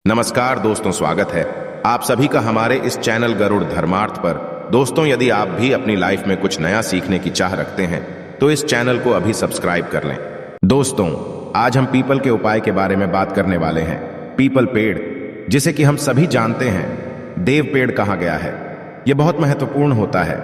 नमस्कार दोस्तों, स्वागत है आप सभी का हमारे इस चैनल गरुड़ धर्मार्थ पर। दोस्तों, यदि आप भी अपनी लाइफ में कुछ नया सीखने की चाह रखते हैं तो इस चैनल को अभी सब्सक्राइब कर लें। दोस्तों, आज हम पीपल के उपाय के बारे में बात करने वाले हैं। पीपल पेड़, जिसे कि हम सभी जानते हैं देव पेड़ कहा गया है, यह बहुत महत्वपूर्ण होता है।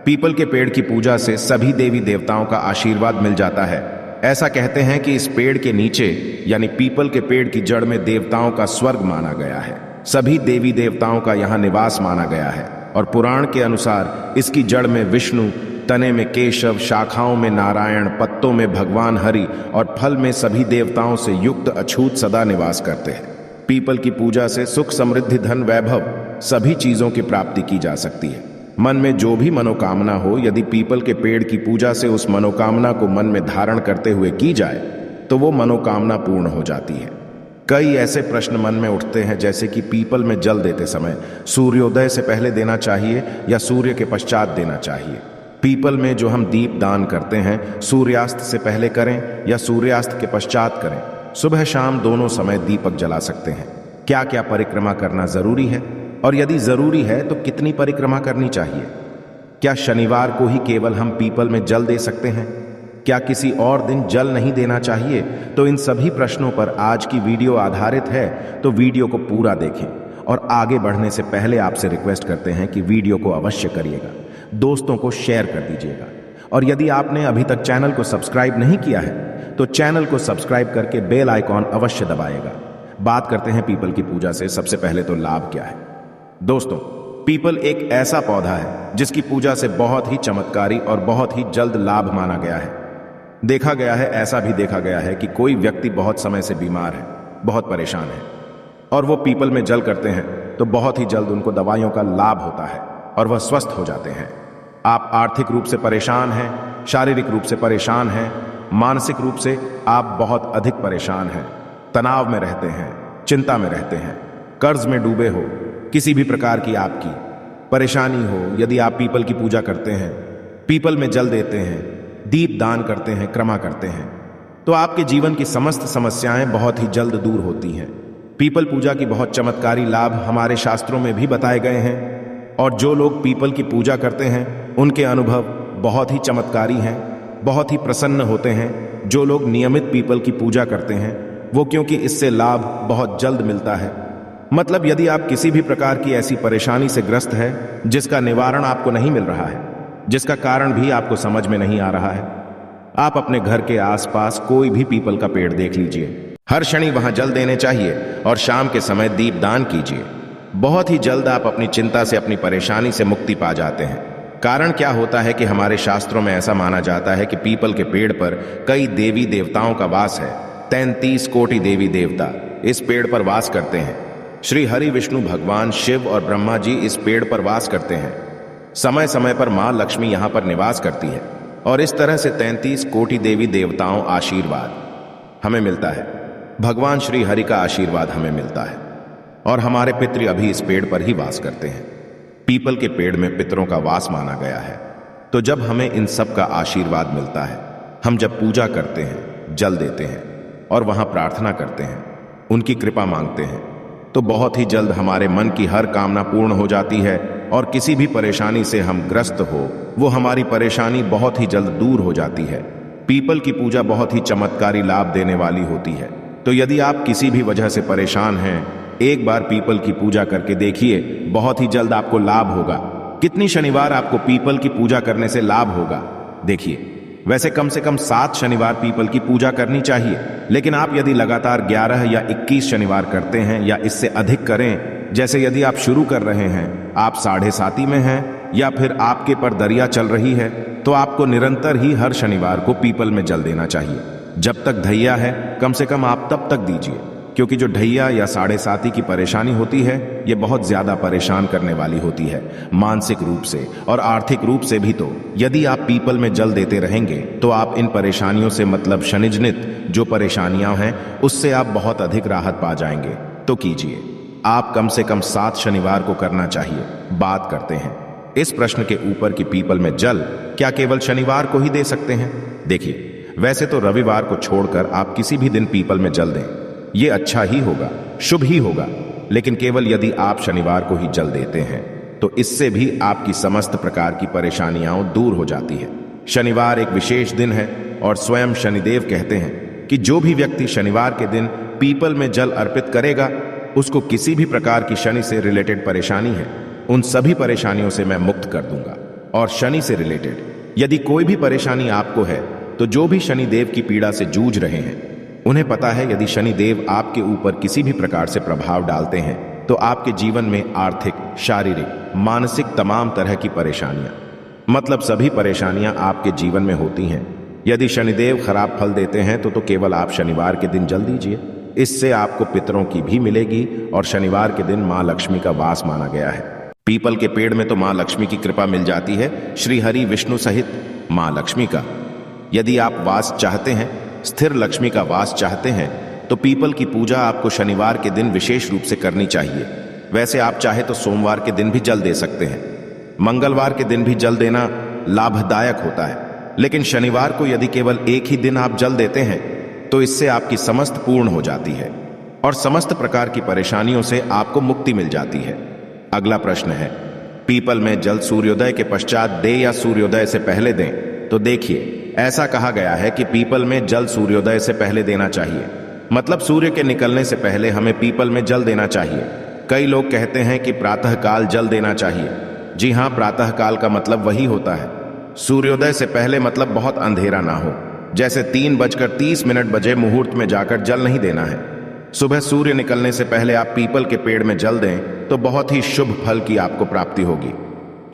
पीपल के पेड़ की पूजा से सभी देवी देवताओं का आशीर्वाद मिल जाता है। ऐसा कहते हैं कि इस पेड़ के नीचे यानी पीपल के पेड़ की जड़ में देवताओं का स्वर्ग माना गया है। सभी देवी देवताओं का यहाँ निवास माना गया है और पुराण के अनुसार इसकी जड़ में विष्णु, तने में केशव, शाखाओं में नारायण, पत्तों में भगवान हरि और फल में सभी देवताओं से युक्त अछूत सदा निवास करते हैं। पीपल की पूजा से सुख, समृद्धि, धन, वैभव सभी चीजों की प्राप्ति की जा सकती है। मन में जो भी मनोकामना हो, यदि पीपल के पेड़ की पूजा से उस मनोकामना को मन में धारण करते हुए की जाए तो वो मनोकामना पूर्ण हो जाती है। कई ऐसे प्रश्न मन में उठते हैं, जैसे कि पीपल में जल देते समय सूर्योदय से पहले देना चाहिए या सूर्य के पश्चात देना चाहिए। पीपल में जो हम दीप दान करते हैं, सूर्यास्त से पहले करें या सूर्यास्त के पश्चात करें। सुबह शाम दोनों समय दीपक जला सकते हैं। क्या क्या परिक्रमा करना जरूरी है, और यदि जरूरी है तो कितनी परिक्रमा करनी चाहिए? क्या शनिवार को ही केवल हम पीपल में जल दे सकते हैं? क्या किसी और दिन जल नहीं देना चाहिए? तो इन सभी प्रश्नों पर आज की वीडियो आधारित है, तो वीडियो को पूरा देखें। और आगे बढ़ने से पहले आपसे रिक्वेस्ट करते हैं कि वीडियो को अवश्य करिएगा, दोस्तों को शेयर कर दीजिएगा। और यदि आपने अभी तक चैनल को सब्सक्राइब नहीं किया है तो चैनल को सब्सक्राइब करके बेल आइकॉन अवश्य दबाएगा। बात करते हैं पीपल की पूजा से। सबसे पहले तो लाभ क्या है? दोस्तों, पीपल एक ऐसा पौधा है जिसकी पूजा से बहुत ही चमत्कारी और बहुत ही जल्द लाभ माना गया है। देखा गया है, ऐसा भी देखा गया है कि कोई व्यक्ति बहुत समय से बीमार है, बहुत परेशान है, और वो पीपल में जल करते हैं तो बहुत ही जल्द उनको दवाइयों का लाभ होता है और वह स्वस्थ हो जाते हैं। आप आर्थिक रूप से परेशान हैं, शारीरिक रूप से परेशान हैं, मानसिक रूप से आप बहुत अधिक परेशान हैं, तनाव में रहते हैं, चिंता में रहते हैं, कर्ज में डूबे हो, किसी भी प्रकार की आपकी परेशानी हो, यदि आप पीपल की पूजा करते हैं, पीपल में जल देते हैं, दीप दान करते हैं, क्रमा करते हैं, तो आपके जीवन की समस्त समस्याएं बहुत ही जल्द दूर होती हैं। पीपल पूजा की बहुत चमत्कारी लाभ हमारे शास्त्रों में भी बताए गए हैं, और जो लोग पीपल की पूजा करते हैं उनके अनुभव बहुत ही चमत्कारी हैं, बहुत ही प्रसन्न होते हैं। जो लोग नियमित पीपल की पूजा करते हैं वो, क्योंकि इससे लाभ बहुत जल्द मिलता है। मतलब यदि आप किसी भी प्रकार की ऐसी परेशानी से ग्रस्त है जिसका निवारण आपको नहीं मिल रहा है, जिसका कारण भी आपको समझ में नहीं आ रहा है, आप अपने घर के आसपास कोई भी पीपल का पेड़ देख लीजिए। हर शनि वहां जल देने चाहिए और शाम के समय दीप दान कीजिए। बहुत ही जल्द आप अपनी चिंता से, अपनी परेशानी से मुक्ति पा जाते हैं। कारण क्या होता है कि हमारे शास्त्रों में ऐसा माना जाता है कि पीपल के पेड़ पर कई देवी देवताओं का वास है। 33 कोटि देवी देवता इस पेड़ पर वास करते हैं। श्री हरि, विष्णु भगवान, शिव और ब्रह्मा जी इस पेड़ पर वास करते हैं। समय समय पर मां लक्ष्मी यहां पर निवास करती है, और इस तरह से 33 कोटि देवी देवताओं आशीर्वाद हमें मिलता है। भगवान श्री हरि का आशीर्वाद हमें मिलता है, और हमारे पितृ अभी इस पेड़ पर ही वास करते हैं। पीपल के पेड़ में पितरों का वास माना गया है, तो जब हमें इन सब का आशीर्वाद मिलता है, हम जब पूजा करते हैं, जल देते हैं और वहां प्रार्थना करते हैं, उनकी कृपा मांगते हैं, तो बहुत ही जल्द हमारे मन की हर कामना पूर्ण हो जाती है। और किसी भी परेशानी से हम ग्रस्त हो, वो हमारी परेशानी बहुत ही जल्द दूर हो जाती है। पीपल की पूजा बहुत ही चमत्कारी लाभ देने वाली होती है। तो यदि आप किसी भी वजह से परेशान हैं, एक बार पीपल की पूजा करके देखिए, बहुत ही जल्द आपको लाभ होगा। कितनी शनिवार आपको पीपल की पूजा करने से लाभ होगा, देखिए। वैसे कम से कम 7 शनिवार पीपल की पूजा करनी चाहिए, लेकिन आप यदि लगातार 11 या 21 शनिवार करते हैं या इससे अधिक करें, जैसे यदि आप शुरू कर रहे हैं, आप 7.5 में हैं, या फिर आपके पर दरिया चल रही है, तो आपको निरंतर ही हर शनिवार को पीपल में जल देना चाहिए। जब तक ढैया है, कम से कम आप तब तक दीजिए, क्योंकि जो ढैया या 7.5 की परेशानी होती है, ये बहुत ज्यादा परेशान करने वाली होती है, मानसिक रूप से और आर्थिक रूप से भी। तो यदि आप पीपल में जल देते रहेंगे तो आप इन परेशानियों से, मतलब शनिजनित जो परेशानियां हैं, उससे आप बहुत अधिक राहत पा जाएंगे। तो कीजिए, आप कम से कम 7 शनिवार को करना चाहिए। बात करते हैं इस प्रश्न के ऊपर कि पीपल में जल क्या केवल शनिवार को ही दे सकते हैं? देखिए, वैसे तो रविवार को छोड़कर आप किसी भी दिन पीपल में जल दें, ये अच्छा ही होगा, शुभ ही होगा, लेकिन केवल यदि आप शनिवार को ही जल देते हैं तो इससे भी आपकी समस्त प्रकार की परेशानियां दूर हो जाती है। शनिवार एक विशेष दिन है और स्वयं शनिदेव कहते हैं कि जो भी व्यक्ति शनिवार के दिन पीपल में जल अर्पित करेगा उसको किसी भी प्रकार की शनि से रिलेटेड परेशानी है उन सभी परेशानियों से मैं मुक्त कर दूंगा। और शनि से रिलेटेड यदि कोई भी परेशानी आपको है तो जो भी शनिदेव की पीड़ा से जूझ रहे हैं उन्हें पता है यदि शनिदेव आपके ऊपर किसी भी प्रकार से प्रभाव डालते हैं तो आपके जीवन में आर्थिक, शारीरिक, मानसिक तमाम तरह की परेशानियां, मतलब सभी परेशानियां आपके जीवन में होती हैं। यदि शनिदेव खराब फल देते हैं तो केवल आप शनिवार के दिन जल दीजिए। इससे आपको पितरों की भी मिलेगी और शनिवार के दिन मां लक्ष्मी का वास माना गया है। पीपल के पेड़ में तो मां लक्ष्मी की कृपा मिल जाती है, श्री हरि विष्णु सहित मां लक्ष्मी का। यदि आप वास चाहते हैं, स्थिर लक्ष्मी का वास चाहते हैं तो पीपल की पूजा आपको शनिवार के दिन विशेष रूप से करनी चाहिए। वैसे आप चाहे तो सोमवार के दिन भी जल दे सकते हैं, मंगलवार के दिन भी जल देना लाभदायक होता है, लेकिन शनिवार को यदि केवल एक ही दिन आप जल देते हैं तो इससे आपकी समस्त पूर्ण हो जाती है और समस्त प्रकार की परेशानियों से आपको मुक्ति मिल जाती है। अगला प्रश्न है, पीपल में जल सूर्योदय के पश्चात दें या सूर्योदय से पहले दें? तो देखिए, ऐसा कहा गया है कि पीपल में जल सूर्योदय से पहले देना चाहिए, मतलब सूर्य के निकलने से पहले हमें पीपल में जल देना चाहिए। कई लोग कहते हैं कि प्रातः काल जल देना चाहिए। जी हाँ, प्रातः काल का मतलब वही होता है सूर्योदय से पहले, मतलब बहुत अंधेरा ना हो, जैसे 3:30 बजे मुहूर्त में जाकर जल नहीं देना है। सुबह सूर्य निकलने से पहले आप पीपल के पेड़ में जल दें तो बहुत ही शुभ फल की आपको प्राप्ति होगी।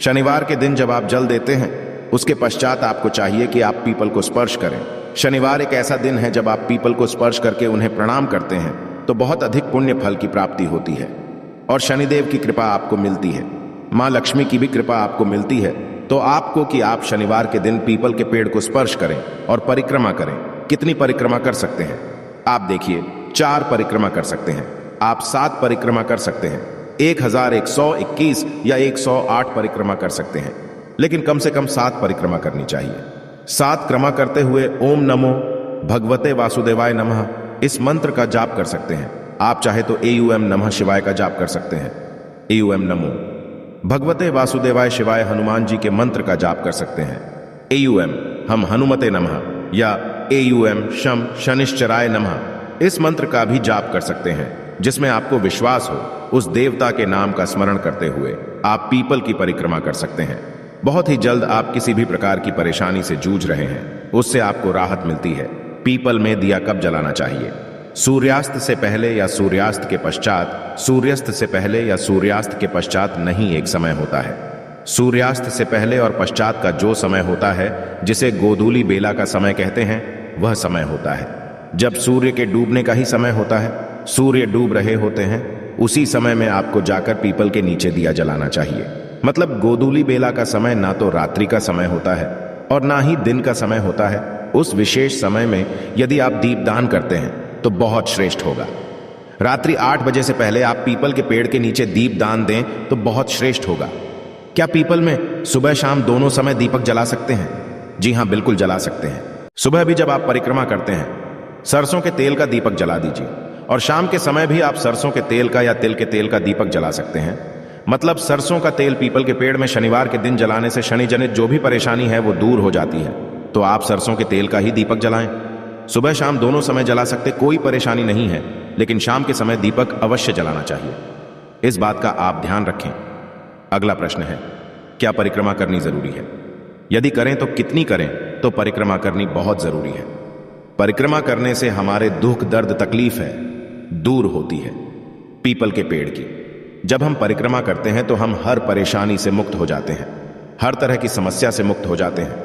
शनिवार के दिन जब आप जल देते हैं उसके पश्चात आपको चाहिए कि आप पीपल को स्पर्श करें। शनिवार एक ऐसा दिन है जब आप पीपल को स्पर्श करके उन्हें प्रणाम करते हैं तो बहुत अधिक पुण्य फल की प्राप्ति होती है और शनिदेव की कृपा आपको मिलती है, मां लक्ष्मी की भी कृपा आपको मिलती है। तो आपको कि आप शनिवार के दिन पीपल के पेड़ को स्पर्श करें और परिक्रमा करें। कितनी परिक्रमा कर सकते हैं? आप देखिए, 4 परिक्रमा कर सकते हैं, आप 7 परिक्रमा कर सकते हैं, 1121 या 108 परिक्रमा कर सकते हैं, लेकिन कम से कम 7 परिक्रमा करनी चाहिए। 7 क्रमा करते हुए ओम नमो भगवते वासुदेवाय नमः इस मंत्र का जाप कर सकते हैं। आप चाहे तो एयूएम नमः शिवाय का जाप कर सकते हैं। एयूएम नमो भगवते वासुदेवाय शिवाय हनुमान जी के मंत्र का जाप कर सकते हैं। एयूएम हम हनुमते नमः या एयूएम शम शनिश्चराय नमः इस मंत्र का भी जाप कर सकते हैं, जिसमें आपको विश्वास हो उस देवता के नाम का स्मरण करते हुए आप पीपल की परिक्रमा कर सकते हैं। बहुत ही जल्द आप किसी भी प्रकार की परेशानी से जूझ रहे हैं उससे आपको राहत मिलती है। पीपल में दिया कब जलाना चाहिए? सूर्यास्त से पहले या सूर्यास्त के पश्चात? सूर्यास्त से पहले या सूर्यास्त के पश्चात नहीं एक समय होता है। सूर्यास्त से पहले और पश्चात का जो समय होता है जिसे गोधूली बेला का समय कहते हैं वह समय होता है जब सूर्य के डूबने का ही समय होता है। सूर्य डूब रहे होते हैं उसी समय में आपको जाकर पीपल के नीचे दिया जलाना चाहिए। मतलब गोधूली बेला का समय ना तो रात्रि का समय होता है और ना ही दिन का समय होता है। उस विशेष समय में यदि आप दीपदान करते हैं तो बहुत श्रेष्ठ होगा। रात्रि 8 बजे से पहले आप पीपल के पेड़ के नीचे दीपदान दें तो बहुत श्रेष्ठ होगा। क्या पीपल में सुबह शाम दोनों समय दीपक जला सकते हैं? जी हाँ, बिल्कुल जला सकते हैं। सुबह भी जब आप परिक्रमा करते हैं सरसों के तेल का दीपक जला दीजिए और शाम के समय भी आप सरसों के तेल का या तिल के तेल का दीपक जला सकते हैं। मतलब सरसों का तेल पीपल के पेड़ में शनिवार के दिन जलाने से शनि जनित जो भी परेशानी है वो दूर हो जाती है। तो आप सरसों के तेल का ही दीपक जलाएं। सुबह शाम दोनों समय जला सकते, कोई परेशानी नहीं है, लेकिन शाम के समय दीपक अवश्य जलाना चाहिए। इस बात का आप ध्यान रखें। अगला प्रश्न है, क्या परिक्रमा करनी जरूरी है? यदि करें तो कितनी करें? तो परिक्रमा करनी बहुत जरूरी है। परिक्रमा करने से हमारे दुख दर्द तकलीफ है दूर होती है। पीपल के पेड़ की जब हम परिक्रमा करते हैं तो हम हर परेशानी से मुक्त हो जाते हैं, हर तरह की समस्या से मुक्त हो जाते हैं।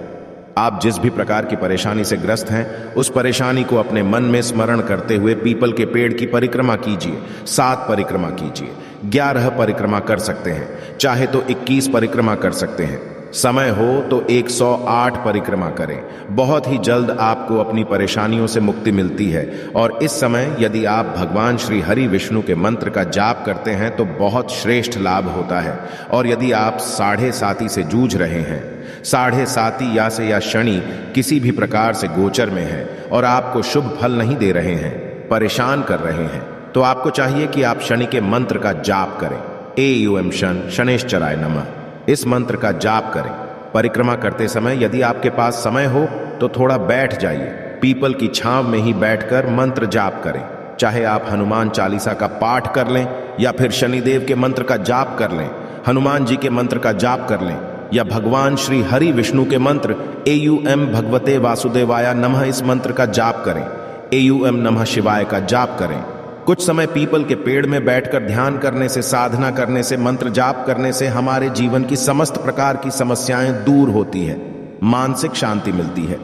आप जिस भी प्रकार की परेशानी से ग्रस्त हैं उस परेशानी को अपने मन में स्मरण करते हुए पीपल के पेड़ की परिक्रमा कीजिए। 7 परिक्रमा कीजिए, 11 परिक्रमा कर सकते हैं, चाहे तो 21 परिक्रमा कर सकते हैं, समय हो तो 108 परिक्रमा करें। बहुत ही जल्द आपको अपनी परेशानियों से मुक्ति मिलती है। और इस समय यदि आप भगवान श्री हरि विष्णु के मंत्र का जाप करते हैं तो बहुत श्रेष्ठ लाभ होता है। और यदि आप 7.5 से जूझ रहे हैं, 7.5 या शनि किसी भी प्रकार से गोचर में है और आपको शुभ फल नहीं दे रहे हैं, परेशान कर रहे हैं, तो आपको चाहिए कि आप शनि के मंत्र का जाप करें। एयूएम शन शनेश्चराय नमः इस मंत्र का जाप करें। परिक्रमा करते समय यदि आपके पास समय हो तो थोड़ा बैठ जाइए, पीपल की छांव में ही बैठकर मंत्र जाप करें। चाहे आप हनुमान चालीसा का पाठ कर लें या फिर शनिदेव के मंत्र का जाप कर लें, हनुमान जी के मंत्र का जाप कर लें या भगवान श्री हरि विष्णु के मंत्र एयूएम भगवते वासुदेवाय नमः इस मंत्र का जाप करें। एयूएम नमः शिवाय का जाप करें। कुछ समय पीपल के पेड़ में बैठकर ध्यान करने से, साधना करने से, मंत्र जाप करने से हमारे जीवन की समस्त प्रकार की समस्याएं दूर होती है, मानसिक शांति मिलती है।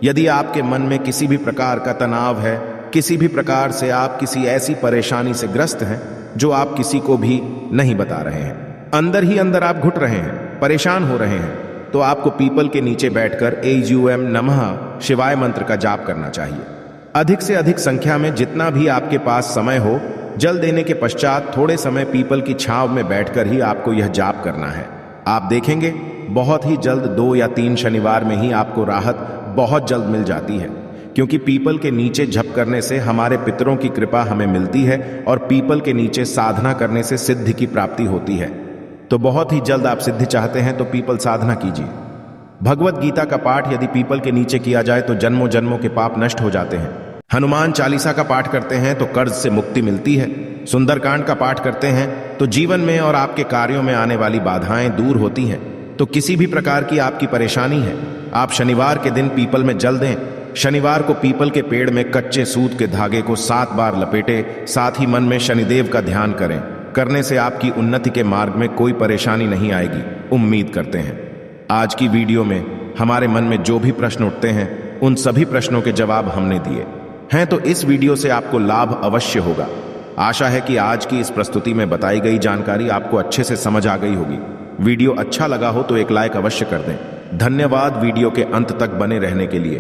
यदि आपके मन में किसी भी प्रकार का तनाव है, किसी भी प्रकार से आप किसी ऐसी परेशानी से ग्रस्त हैं जो आप किसी को भी नहीं बता रहे हैं, अंदर ही अंदर आप घुट रहे हैं, परेशान हो रहे हैं, तो आपको पीपल के नीचे बैठकर एयूएम नमः शिवाय मंत्र का जाप करना चाहिए। अधिक से अधिक संख्या में जितना भी आपके पास समय हो, जल देने के पश्चात थोड़े समय पीपल की छांव में बैठकर ही आपको यह जाप करना है। आप देखेंगे बहुत ही जल्द 2 या 3 शनिवार में ही आपको राहत बहुत जल्द मिल जाती है, क्योंकि पीपल के नीचे झप करने से हमारे पितरों की कृपा हमें मिलती है और पीपल के नीचे साधना करने से सिद्धि की प्राप्ति होती है। तो बहुत ही जल्द आप सिद्धि चाहते हैं तो पीपल साधना कीजिए। भगवत गीता का पाठ यदि पीपल के नीचे किया जाए तो जन्मों जन्मों के पाप नष्ट हो जाते हैं। हनुमान चालीसा का पाठ करते हैं तो कर्ज से मुक्ति मिलती है। सुंदरकांड का पाठ करते हैं तो जीवन में और आपके कार्यों में आने वाली बाधाएं दूर होती हैं। तो किसी भी प्रकार की आपकी परेशानी है, आप शनिवार के दिन पीपल में जल दें। शनिवार को पीपल के पेड़ में कच्चे सूत के धागे को 7 बार लपेटे, साथ ही मन में शनिदेव का ध्यान करें। करने से आपकी उन्नति के मार्ग में कोई परेशानी नहीं आएगी, उम्मीद करते हैं। आज की वीडियो में हमारे मन में जो भी प्रश्न उठते हैं उन सभी प्रश्नों के जवाब हमने दिए हैं, तो इस वीडियो से आपको लाभ अवश्य होगा। आशा है कि आज की इस प्रस्तुति में बताई गई जानकारी आपको अच्छे से समझ आ गई होगी। वीडियो अच्छा लगा हो तो एक लाइक अवश्य कर दें। धन्यवाद वीडियो के अंत तक बने रहने के लिए।